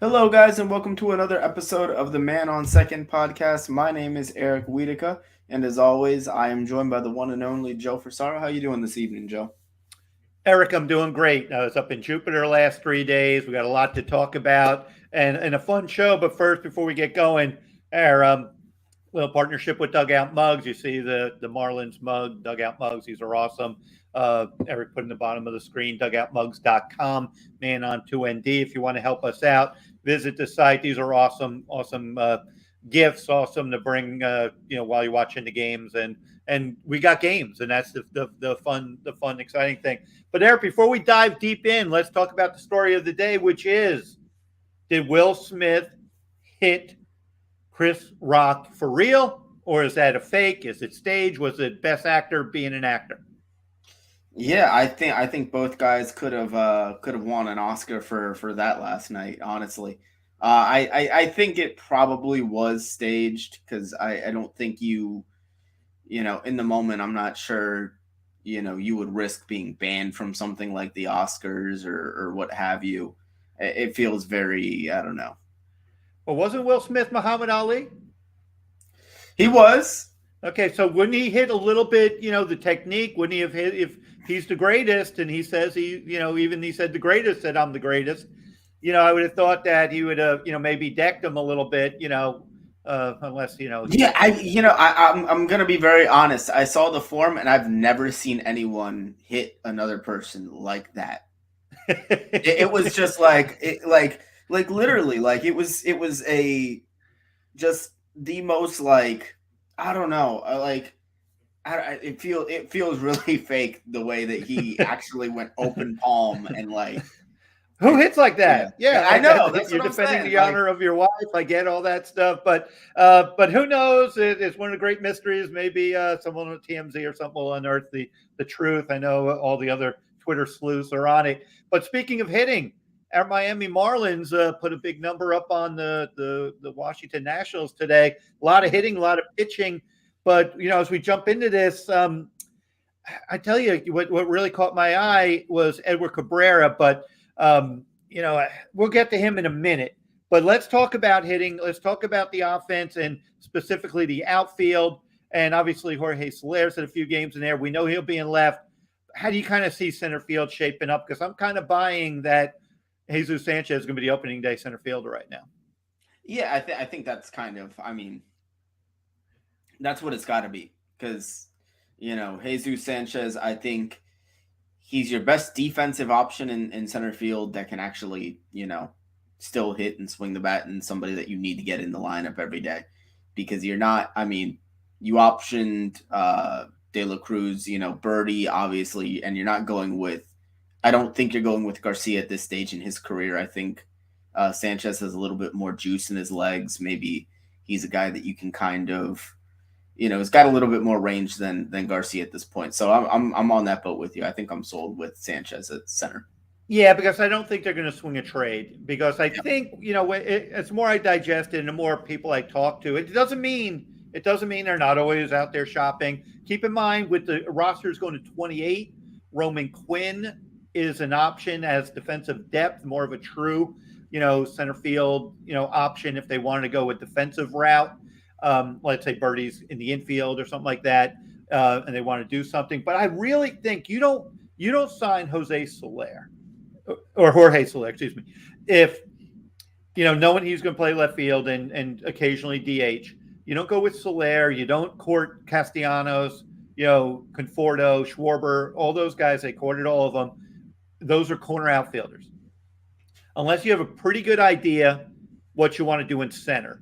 Hello, guys, and welcome to another episode of the Man on Second podcast. My name is Eric Wiedeke, and as always, I am joined by the one and only Joe Forsaro. How you doing this evening, Joe? Eric, I'm doing great. I was up in Jupiter the last 3 days. We got a lot to talk about and a fun show. But first, before we get going, our little partnership with Dugout Mugs. You see the Marlins mug, Dugout Mugs. These are awesome. Eric put in the bottom of the screen, dugoutmugs.com, man on 2ND. If you want to help us out, visit the site. These are awesome gifts, awesome to bring, while you're watching the games. And we got games, and that's the fun, exciting thing. But Eric, before we dive deep in, let's talk about the story of the day, which is: did Will Smith hit Chris Rock for real, or is that a fake? Is it stage? Was it Best Actor being an actor? Yeah, I think both guys could have won an Oscar for that last night. Honestly, I think it probably was staged because I don't think in the moment I'm not sure you would risk being banned from something like the Oscars or what have you. It feels very, I don't know. Well, wasn't Will Smith Muhammad Ali? He was. Okay, so wouldn't he hit a little bit, the technique? Wouldn't he have hit if he's the greatest and he says even he said the greatest said I'm the greatest? I would have thought that he would have, maybe decked him a little bit, unless, Yeah, I'm gonna be very honest. I saw the form and I've never seen anyone hit another person like that. It was just like literally like it was a just the most like I don't know like it feels really fake the way that he actually went open palm and like Who hits like yeah, that? Yeah, I know that's you're what I'm defending saying the like honor of your wife. I get all that stuff, but who knows? It's one of the great mysteries. Maybe someone on TMZ or something will unearth the truth. I know all the other Twitter sleuths are on it. But speaking of hitting, our Miami Marlins put a big number up on the Washington Nationals today. A lot of hitting, a lot of pitching. But as we jump into this, I tell you, what really caught my eye was Edward Cabrera, but we'll get to him in a minute. But let's talk about hitting. Let's talk about the offense and specifically the outfield. And obviously, Jorge Soler's had a few games in there. We know he'll be in left. How do you kind of see center field shaping up? Because I'm kind of buying that Jesus Sanchez is going to be the opening day center fielder right now. yeah, I think that's kind of I mean that's what it's got to be because Jesus Sanchez, I think he's your best defensive option in center field that can actually, still hit and swing the bat and somebody that you need to get in the lineup every day because you're not, I mean, you optioned De La Cruz, Birdie, obviously, and you're not going with, I don't think you're going with Garcia at this stage in his career. I think Sanchez has a little bit more juice in his legs. Maybe he's a guy that you can kind of has got a little bit more range than Garcia at this point. So I'm on that boat with you. I think I'm sold with Sanchez at center. Yeah, because I don't think they're going to swing a trade. Because I think it's more I digest it, and the more people I talk to, it doesn't mean they're not always out there shopping. Keep in mind with the rosters going to 28, Roman Quinn is an option as defensive depth, more of a true, center field, option if they wanted to go a defensive route. Let's say Birdie's in the infield or something like that, and they want to do something. But I really think you don't sign Jose Soler or Jorge Soler, excuse me, if knowing he's going to play left field and occasionally DH. You don't go with Soler. You don't court Castellanos, Conforto, Schwarber, all those guys. They courted all of them. Those are corner outfielders. Unless you have a pretty good idea what you want to do in center.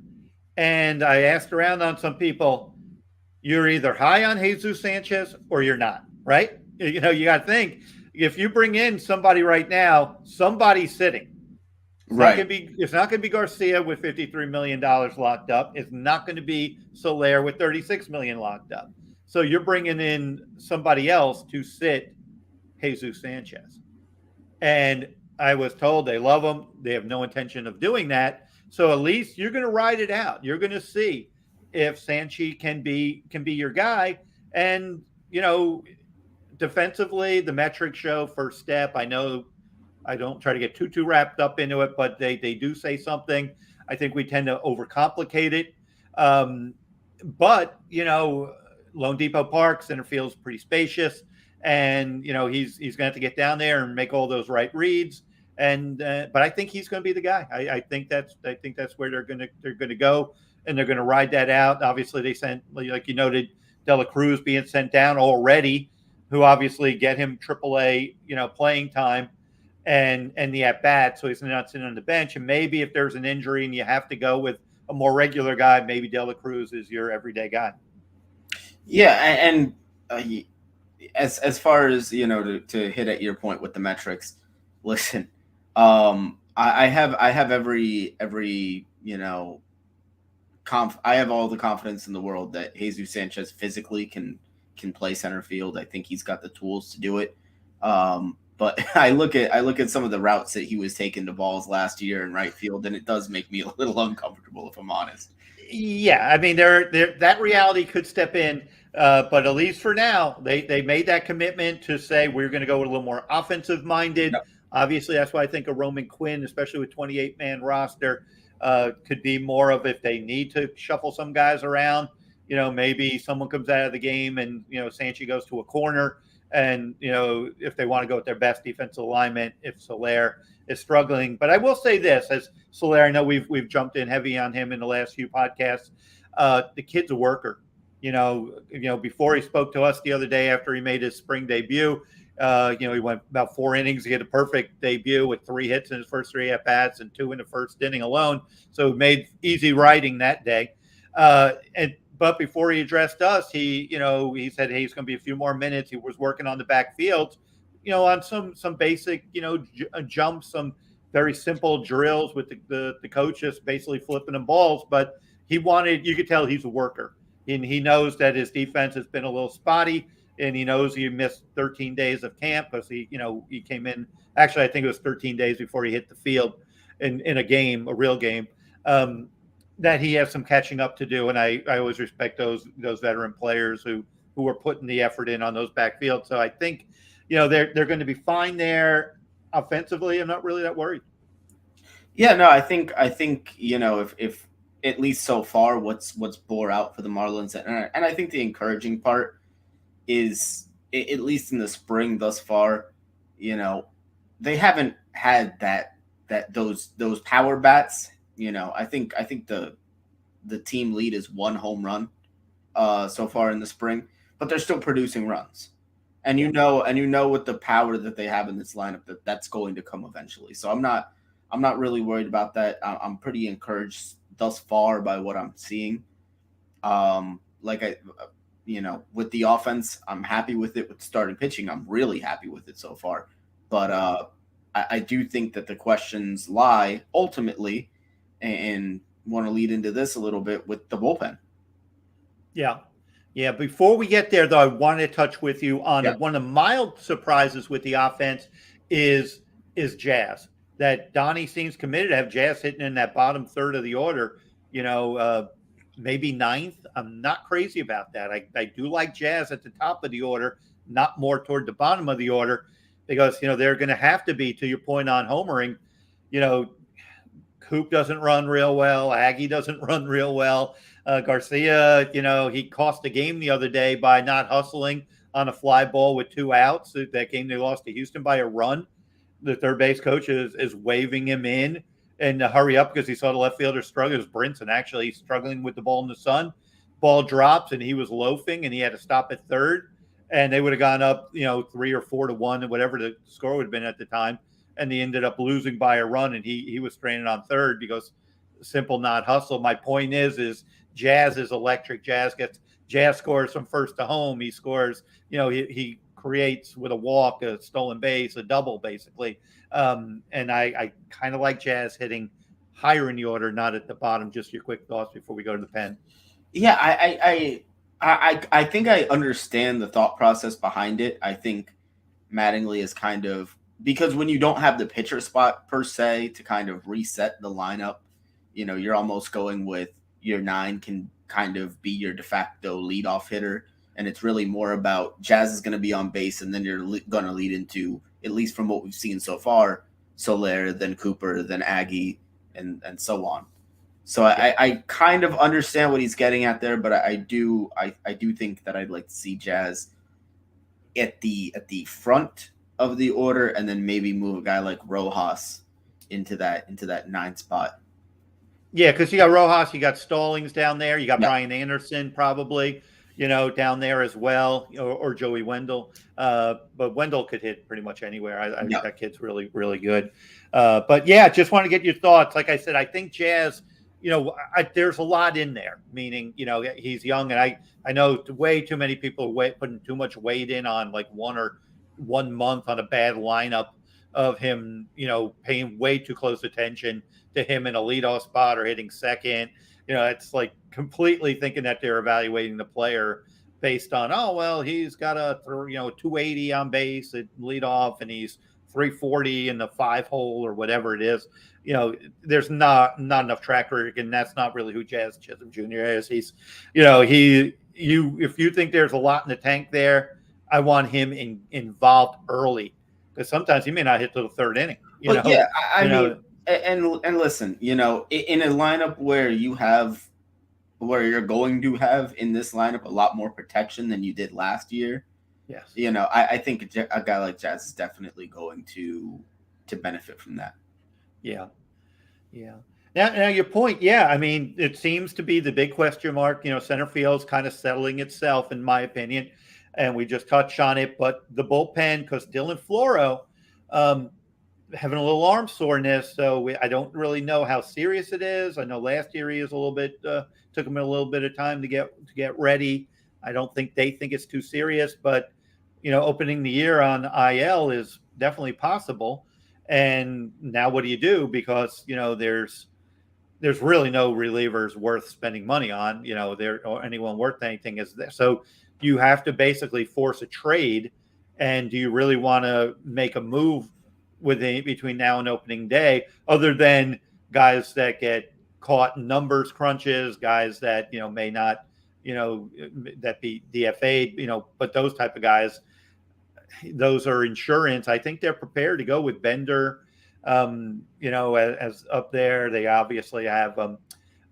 And I asked around on some people, you're either high on Jesus Sanchez or you're not, right? You got to think if you bring in somebody right now, somebody's sitting. Right. It's not going to be Garcia with $53 million locked up. It's not going to be Soler with $36 million locked up. So you're bringing in somebody else to sit Jesus Sanchez. And I was told they love him. They have no intention of doing that. So at least you're going to ride it out. You're going to see if Sanchi can be your guy. And defensively, the metrics show first step. I know I don't try to get too wrapped up into it, but they do say something. I think we tend to overcomplicate it. Um, but Lone Depot Park center field's pretty spacious, and he's going to have to get down there and make all those right reads. And but I think he's going to be the guy. I think that's where they're going to go, and they're going to ride that out. Obviously, they sent, like you noted, De La Cruz being sent down already, who obviously get him AAA playing time and the at bat, so he's not sitting on the bench. And maybe if there's an injury and you have to go with a more regular guy, maybe De La Cruz is your everyday guy. Yeah, and as far as to hit at your point with the metrics, listen, I have every I have all the confidence in the world that Jesus Sanchez physically can play center field. I think he's got the tools to do it. But I look at some of the routes that he was taking to balls last year in right field, and it does make me a little uncomfortable, if I'm honest. Yeah, I mean, that reality could step in, but at least for now, they made that commitment to say we're going to go a little more offensive minded. Yep. Obviously, that's why I think a Roman Quinn, especially with 28-man roster, could be more of, if they need to shuffle some guys around. Maybe someone comes out of the game and Sanchez goes to a corner, and if they want to go with their best defensive alignment, if Soler is struggling. But I will say this, as Soler, I know we've jumped in heavy on him in the last few podcasts. The kid's a worker. Before he spoke to us the other day after he made his spring debut, he went about 4 innings. He had a perfect debut with 3 hits in his first 3 at bats and 2 in the first inning alone. So he made easy riding that day. But before he addressed us, he said, hey, he's going to be a few more minutes. He was working on the backfield, on some basic, jumps, some very simple drills with the coaches basically flipping them balls. But you could tell he's a worker. And he knows that his defense has been a little spotty, and he knows he missed 13 days of camp because he came in. Actually, I think it was 13 days before he hit the field in a real game. That he has some catching up to do, and I always respect those veteran players who are putting the effort in on those backfields. So I think they're going to be fine there offensively. I'm not really that worried. Yeah, no, I think if at least so far what's bore out for the Marlins, and I think the encouraging part is, at least in the spring thus far, they haven't had those power bats. I think the team lead is 1 home run so far in the spring, but they're still producing runs. And with the power that they have in this lineup, that's going to come eventually. So I'm not really worried about that. I'm pretty encouraged thus far by what I'm seeing. With the offense, I'm happy with it. With starting pitching, I'm really happy with it so far. But I do think that the questions lie ultimately, and want to lead into this a little bit with the bullpen. Yeah. Before we get there, though, I want to touch with you on one of the mild surprises with the offense is Jazz. That Donnie seems committed to have Jazz hitting in that bottom third of the order. Maybe 9th. I'm not crazy about that. I do like Jazz at the top of the order, not more toward the bottom of the order, because they're going to have to be, to your point on homering. Coop doesn't run real well. Aggie doesn't run real well. Garcia, he cost the game the other day by not hustling on a fly ball with 2 outs. That game they lost to Houston by a run. The third base coach is waving him in and to hurry up because he saw the left fielder struggle. It was Brinson actually struggling with the ball in the sun. Ball drops and he was loafing and he had to stop at third. And they would have gone up, 3 or 4 to 1, or whatever the score would have been at the time. And they ended up losing by a run, and he was stranded on third because simple not hustle. My point is Jazz is electric. Jazz scores from first to home. He scores, he creates with a walk, a stolen base, a double, basically. And I kind of like Jazz hitting higher in the order, not at the bottom. Just your quick thoughts before we go to the pen. Yeah, I think I understand the thought process behind it. I think Mattingly is kind of, because when you don't have the pitcher spot per se to kind of reset the lineup, you're almost going with your 9 can kind of be your de facto leadoff hitter. And it's really more about Jazz is going to be on base, and then you're going to lead into, at least from what we've seen so far, Soler, then Cooper, then Aggie, and so on. So Yeah. I kind of understand what he's getting at there, but I do think that I'd like to see Jazz at the front of the order, and then maybe move a guy like Rojas into that 9 spot. Yeah, because you got Rojas, you got Stallings down there, you got Yeah, Brian Anderson probably, down there as well, or Joey Wendell. But Wendell could hit pretty much anywhere. I think yeah, that kid's really, really good. But yeah, just want to get your thoughts. Like I said, I think Jazz, there's a lot in there. Meaning, he's young, and I know way too many people are putting too much weight in on like 1 month on a bad lineup of him, paying way too close attention to him in a leadoff spot or hitting second. It's like completely thinking that they're evaluating the player based on, oh, well, he's got a 280 on base at leadoff and he's 340 in the 5 hole or whatever it is. There's not enough track record, and that's not really who Jazz Chisholm Jr. is. He's, if you think there's a lot in the tank there, I want him involved early, because sometimes he may not hit to the third inning. but yeah, I You mean, know, and listen, in a lineup where you're going to have in this lineup a lot more protection than you did last year. yes. I think a guy like Jazz is definitely going to benefit from that. Yeah. Yeah. Now your point, yeah. I mean, it seems to be the big question mark. Center field's kind of settling itself, in my opinion, and we just touched on it. But the bullpen, because Dylan Floro, having a little arm soreness, so I don't really know how serious it is. I know last year he was a little bit took him a little bit of time to get ready. I don't think they think it's too serious, but opening the year on IL is definitely possible. And now what do you do? Because there's really no relievers worth spending money on. There or anyone worth anything is there. So you have to basically force a trade. And do you really want to make a move between now and opening day, other than guys that get caught in numbers crunches, guys that may not, that be DFA'd, but those type of guys, those are insurance. I think they're prepared to go with Bender. As up there, they obviously have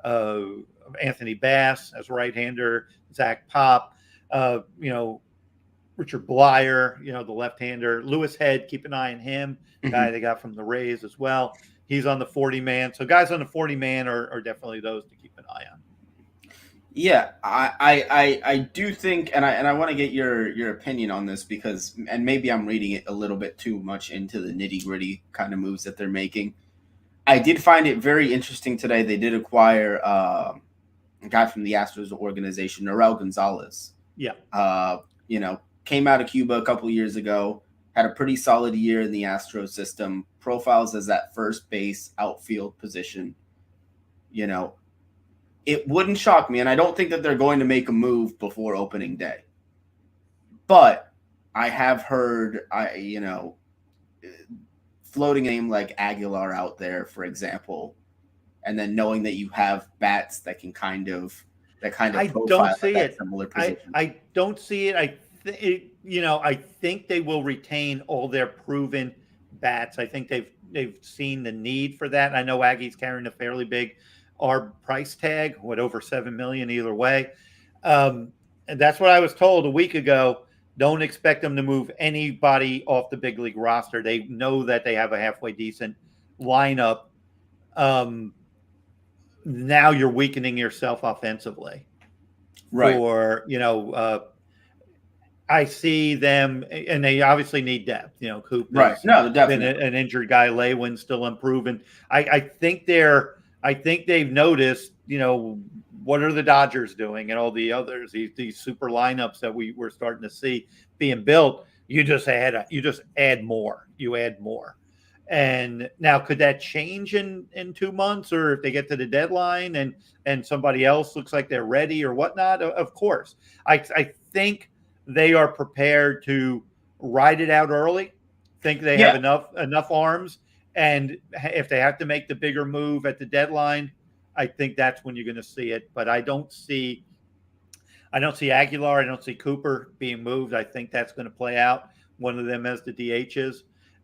Anthony Bass as right-hander, Zach Pop, Richard Blyer, the left-hander, Lewis Head. Keep an eye on him, guy they got from the Rays as well. He's on the 40-man. So guys on the 40-man are definitely those to keep an eye on. Yeah, I do think, and I want to get your opinion on this, because, and maybe I'm reading it a little bit too much into the nitty gritty kind of moves that they're making. I did find it very interesting today. They did acquire a guy from the Astros organization, Norel Gonzalez. Yeah. Came out of Cuba a couple years ago, had a pretty solid year in the Astros system, profiles as that first base outfield position. It wouldn't shock me, and I don't think that they're going to make a move before opening day. But I have heard, floating a name like Aguilar out there, for example, and then knowing that you have bats that can kind of I profile don't see that it. similar position. I don't see it. I think they will retain all their proven bats. I think they've seen the need for that. I know Aggie's carrying a fairly big price tag, over $7 million either way. And that's what I was told a week ago. Don't expect them to move anybody off the big league roster. They know that they have a halfway decent lineup. Now you're weakening yourself offensively. Right. I see them, and they obviously need depth. Coop, Right. No, definitely. An injured guy. Lewin's still unproven. I think they've noticed, what are the Dodgers doing and all the others, these super lineups that we're starting to see being built. You just add more. You add more. And now, could that change in 2 months, or if they get to the deadline and somebody else looks like they're ready or whatnot? Of course. I think they are prepared to ride it out early. Think they have enough arms. And if they have to make the bigger move at the deadline, I think that's when you're going to see it. But I don't see Aguilar. I don't see Cooper being moved. I think that's going to play out. One of them as the DHs.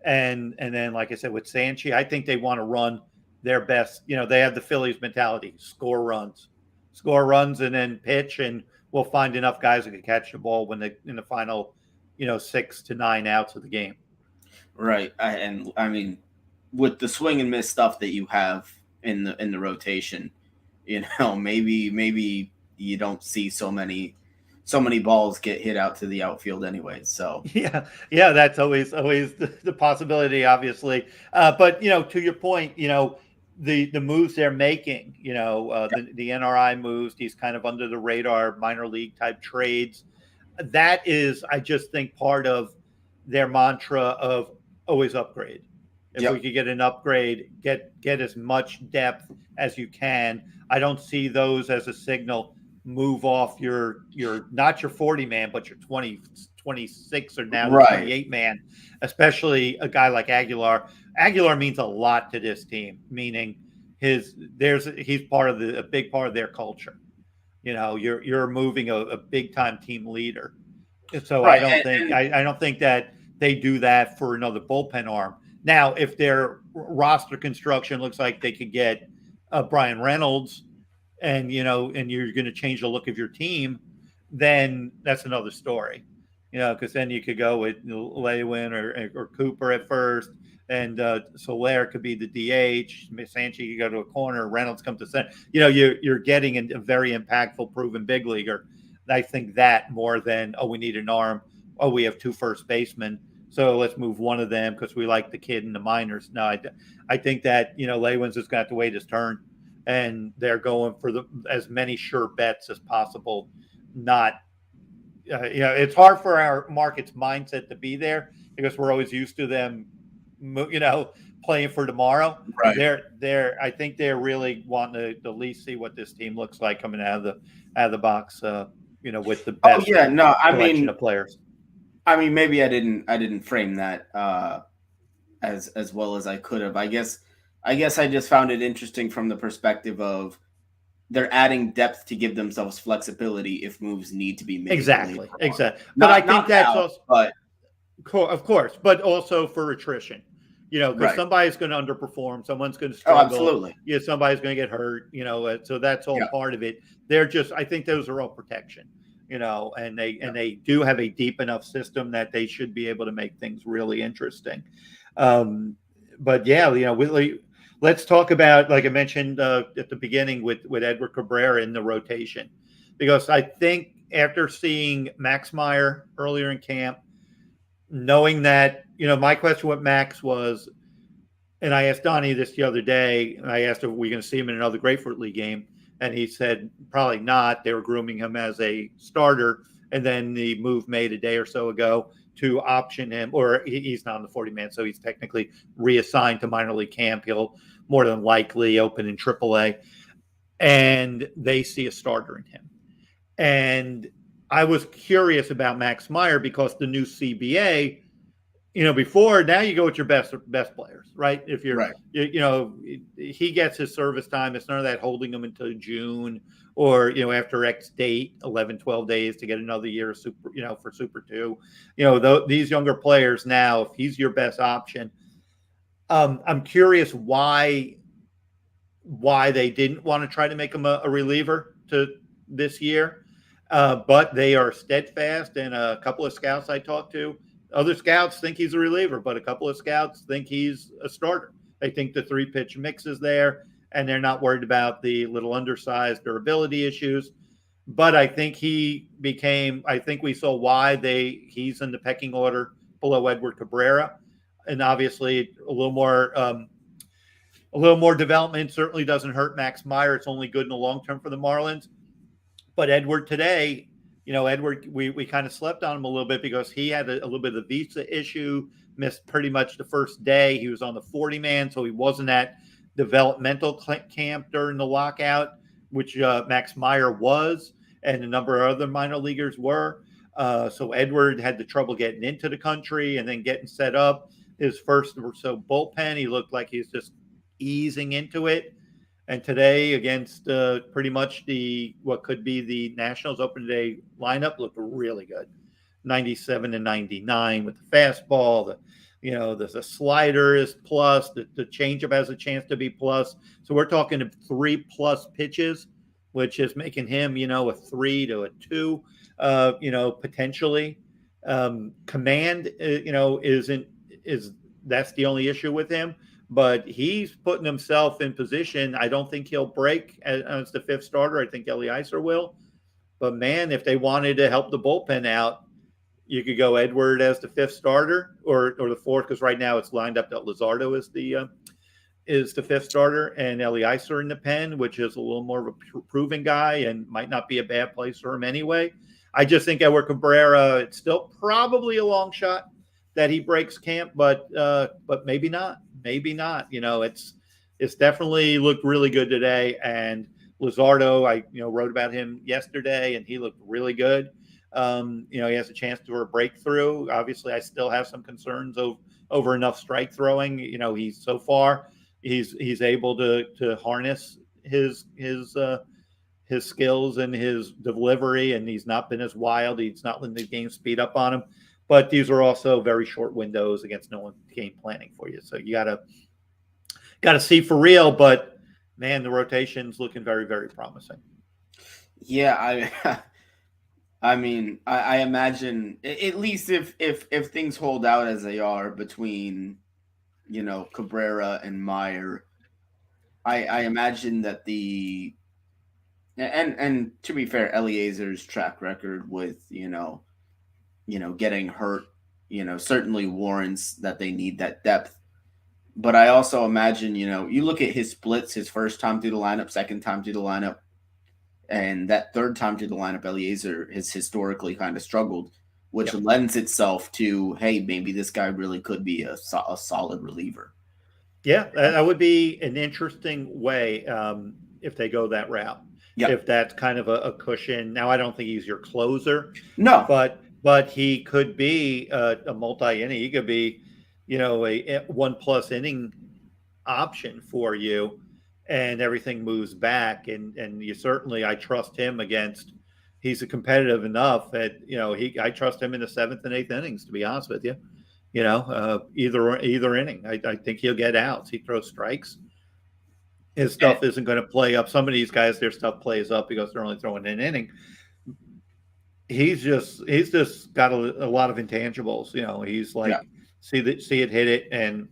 And then, like I said, with Sanchez, I think they want to run their best. They have the Phillies mentality: score runs, and then pitch, and we'll find enough guys that can catch the ball when they in the final, 6 to 9 outs of the game. Right. And I mean, with the swing and miss stuff that you have in the rotation, maybe you don't see so many balls get hit out to the outfield anyway. So Yeah, that's always the possibility, obviously. But to your point, the moves they're making, the NRI moves, these kind of under the radar minor league type trades, that is, I just think, part of their mantra of always upgrade. If we yep. could get an upgrade, get as much depth as you can. I don't see those as a signal. Move off your not your 40 man, but your 20, 26 or now the Right. 28 man, especially a guy like Aguilar. Aguilar means a lot to this team, meaning he's part of a big part of their culture. You're moving a big time team leader. So I Right. don't think I don't think that they do that for another bullpen arm. Now, if their roster construction looks like they could get Brian Reynolds, and you're going to change the look of your team, then that's another story. Because then you could go with Lewin or Cooper at first, and Soler could be the DH. Sanchez could go to a corner. Reynolds comes to center. You're getting a very impactful, proven big leaguer. I think that more than we need an arm. We have 2 first basemen, so let's move one of them because we like the kid in the minors. No, I think that Lewin's just going to have to wait his turn, and they're going for as many sure bets as possible. Not, it's hard for our market's mindset to be there because we're always used to them, playing for tomorrow. Right. I think they're really wanting to at least see what this team looks like coming out of the box. With the best No, collection of players. I mean, maybe I didn't frame that as well as I could have. I guess I just found it interesting from the perspective of they're adding depth to give themselves flexibility if moves need to be made. Exactly. But I think that's now, also, but of course, but also for attrition. Because right. somebody's going to underperform, someone's going to struggle. Absolutely. Somebody's going to get hurt. So that's all part of it. I think those are all protection. And they do have a deep enough system that they should be able to make things really interesting. But yeah, let's talk about, like I mentioned at the beginning, with Edward Cabrera in the rotation, because I think after seeing Max Meyer earlier in camp, knowing that, my question with Max was, and I asked Donnie this the other day, and I asked if we're going to see him in another Grapefruit League game, and he said probably not. They were grooming him as a starter, and then the move made a day or so ago to option him, or he's not on the 40-man, so he's technically reassigned to minor league camp. He'll more than likely open in AAA, and they see a starter in him. And I was curious about Max Meyer because the new CBA, before, now you go with your best players, right? If you're, right. He gets his service time. It's none of that holding him until June or, after X date, 11, 12 days to get another year of super, for Super 2. These younger players now, if he's your best option, I'm curious why they didn't want to try to make him a reliever to this year. But they are steadfast, and a couple of scouts I talked to, other scouts think he's a reliever, but a couple of scouts think he's a starter. They think the 3-pitch mix is there, and they're not worried about the little undersized durability issues. But I think I think we saw why he's in the pecking order below Edward Cabrera. And obviously a little more development certainly doesn't hurt Max Meyer. It's only good in the long term for the Marlins. But Edward today, we kind of slept on him a little bit because he had a little bit of a visa issue, missed pretty much the first day. He was on the 40-man, so he wasn't at developmental camp during the lockout, which Max Meyer was, and a number of other minor leaguers were. So Edward had the trouble getting into the country and then getting set up. His first or so bullpen, he looked like he was just easing into it. And today, against pretty much what could be the Nationals Open Day lineup, looked really good. 97 and 99 with the fastball, The slider is plus. The changeup has a chance to be plus. So we're talking 3+ pitches, which is making him, a 3 to a 2, potentially. Command, isn't is that's the only issue with him. But he's putting himself in position. I don't think he'll break as the fifth starter. I think Eliezer will. But man, if they wanted to help the bullpen out, you could go Edward as the fifth starter or the fourth, because right now it's lined up that Luzardo is the fifth starter and Eliezer in the pen, which is a little more of a proven guy and might not be a bad place for him anyway. I just think Edward Cabrera, it's still probably a long shot that he breaks camp, but maybe not. Maybe not. It's definitely looked really good today. And Luzardo, I wrote about him yesterday, and he looked really good. He has a chance to a breakthrough. Obviously, I still have some concerns over enough strike throwing. He's so far he's able to harness his skills and his delivery, and he's not been as wild. He's not letting the game speed up on him. But these are also very short windows against no one game planning for you. So you gotta see for real. But man, the rotation's looking very, very promising. Yeah, I mean, I imagine at least if things hold out as they are between, Cabrera and Meyer, I imagine that and to be fair, Eliezer's track record with getting hurt, certainly warrants that they need that depth. But I also imagine, you look at his splits, his first time through the lineup, second time through the lineup, and that third time through the lineup, Eliezer has historically kind of struggled, which lends itself to, hey, maybe this guy really could be a solid reliever. Yeah, that would be an interesting way if they go that route. Yep. If that's kind of a cushion. Now, I don't think he's your closer. No. But he could be a multi-inning. He could be, a 1+ inning option for you, and everything moves back. And you certainly, I trust him against. He's competitive enough that I trust him in the 7th and 8th innings. To be honest with you, either inning, I think he'll get outs. He throws strikes. His stuff isn't going to play up. Some of these guys, their stuff plays up because they're only throwing an inning. He's just got a lot of intangibles. He's like see it, hit it, and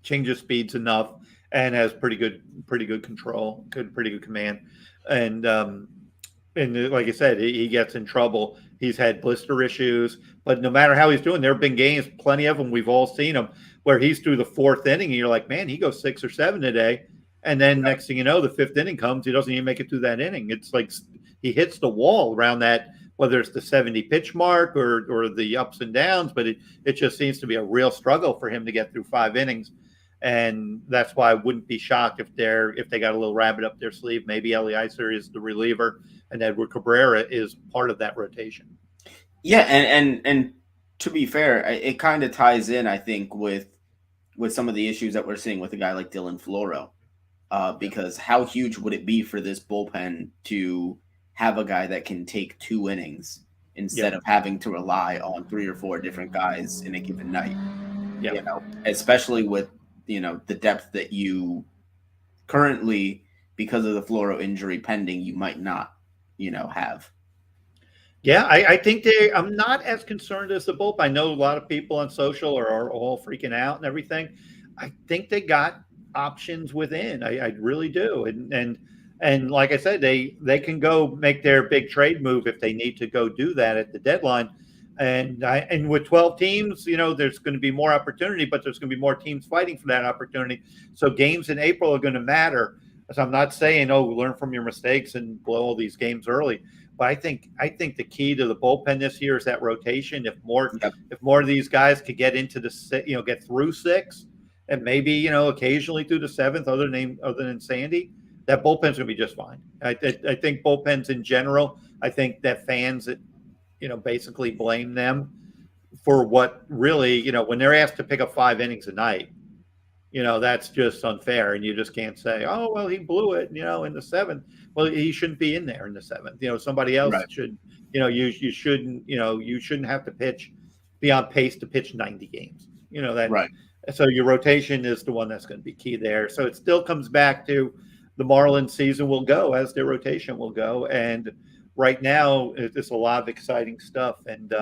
change his speeds enough, and has pretty good control, pretty good command, and like I said, he gets in trouble. He's had blister issues, but no matter how he's doing, there have been games, plenty of them, we've all seen them, where he's through the 4th inning, and you're like, man, he goes 6 or 7 today, and then next thing you know, the 5th inning comes, he doesn't even make it through that inning. It's like he hits the wall around that, whether it's the 70 pitch mark or the ups and downs, but it just seems to be a real struggle for him to get through 5 innings. And that's why I wouldn't be shocked if they got a little rabbit up their sleeve. Maybe Eliezer is the reliever and Edward Cabrera is part of that rotation. Yeah, and to be fair, it kind of ties in, I think, with some of the issues that we're seeing with a guy like Dylan Floro. Because how huge would it be for this bullpen to have a guy that can take 2 innings instead of having to rely on 3 or 4 different guys in a given night? Especially with the depth that you currently, because of the Floro injury pending, you might not have. Yeah, I think I'm not as concerned as the bullpen. I know a lot of people on social are all freaking out and everything. I think they got options within. I really do. And like I said, they can go make their big trade move if they need to go do that at the deadline. And with 12 teams, there's going to be more opportunity, but there's going to be more teams fighting for that opportunity. So games in April are going to matter. So I'm not saying, learn from your mistakes and blow all these games early. But I think the key to the bullpen this year is that rotation. If more of these guys could get into get through 6, and maybe occasionally through the 7th, other than Sandy, that bullpen's going to be just fine. I think bullpens in general. I think that fans basically blame them for what really when they're asked to pick up 5 innings a night. That's just unfair, and you just can't say, "Oh, well, he blew it." In the 7th. Well, he shouldn't be in there in the 7th. Somebody else should. You shouldn't. You shouldn't have to be on pace to pitch 90 games. that. Right. So your rotation is the one that's going to be key there. So it still comes back to the Marlins season will go as their rotation will go. And right now, it's a lot of exciting stuff. And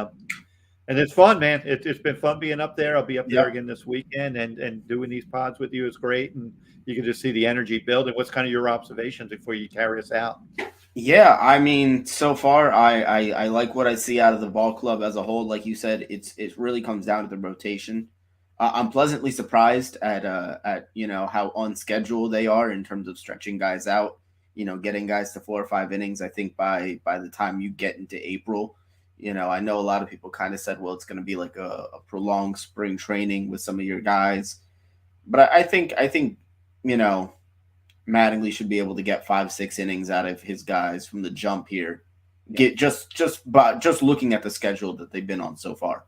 it's fun, man. It's been fun being up there. I'll be up there Yep. again this weekend, and doing these pods with you is great. And you can just see the energy build. And what's kind of your observations before you carry us out? Yeah, I mean, so far I like what I see out of the ball club as a whole. Like you said, it really comes down to the rotation. I'm pleasantly surprised at how unscheduled they are in terms of stretching guys out. Getting guys to 4 or 5 innings. I think by the time you get into April, I know a lot of people kind of said, well, it's going to be like a prolonged spring training with some of your guys, but I think you know Mattingly should be able to get 5, 6 innings out of his guys from the jump here. Get just looking at the schedule that they've been on so far.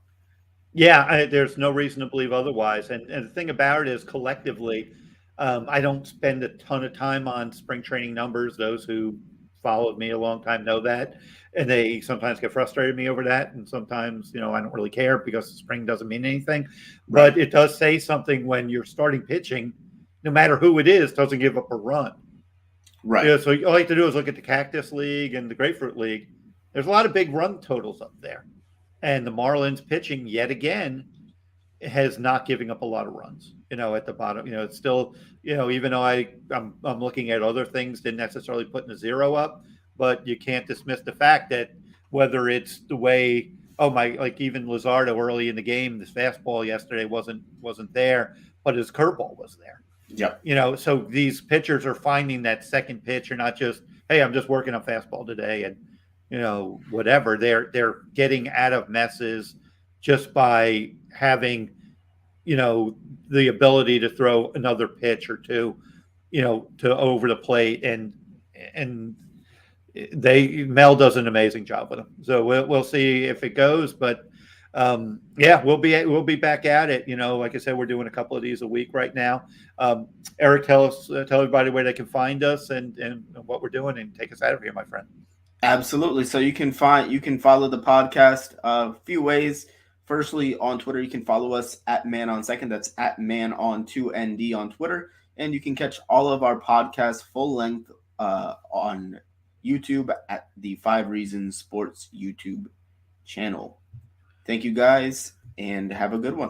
Yeah, there's no reason to believe otherwise. And the thing about it is, collectively, I don't spend a ton of time on spring training numbers. Those who followed me a long time know that, and they sometimes get frustrated with me over that. And sometimes, I don't really care because the spring doesn't mean anything. Right. But it does say something when you're starting pitching, no matter who it is, doesn't give up a run. Right. Yeah, so all you have to do is look at the Cactus League and the Grapefruit League. There's a lot of big run totals up there. And the Marlins pitching yet again has not giving up a lot of runs, at the bottom. It's still, even though I'm looking at other things, didn't necessarily putting a zero up, but you can't dismiss the fact that whether it's the way, like even Luzardo early in the game, this fastball yesterday wasn't there, but his curveball was there. Yep. So these pitchers are finding that second pitch, or not just, hey, I'm just working on fastball today, and whatever. They're getting out of messes just by having, the ability to throw another pitch or two, to over the plate, and Mel does an amazing job with them. So we'll see if it goes, but yeah, we'll be back at it. Like I said, we're doing a couple of these a week right now. Eric, tell everybody where they can find us and what we're doing, and take us out of here, my friend. Absolutely. So you can follow the podcast a few ways. Firstly, on Twitter, you can follow us at Man on Second. That's at Man on 2ND on Twitter, and you can catch all of our podcasts full length on YouTube at the 5 Reasons Sports YouTube channel. Thank you guys, and have a good one.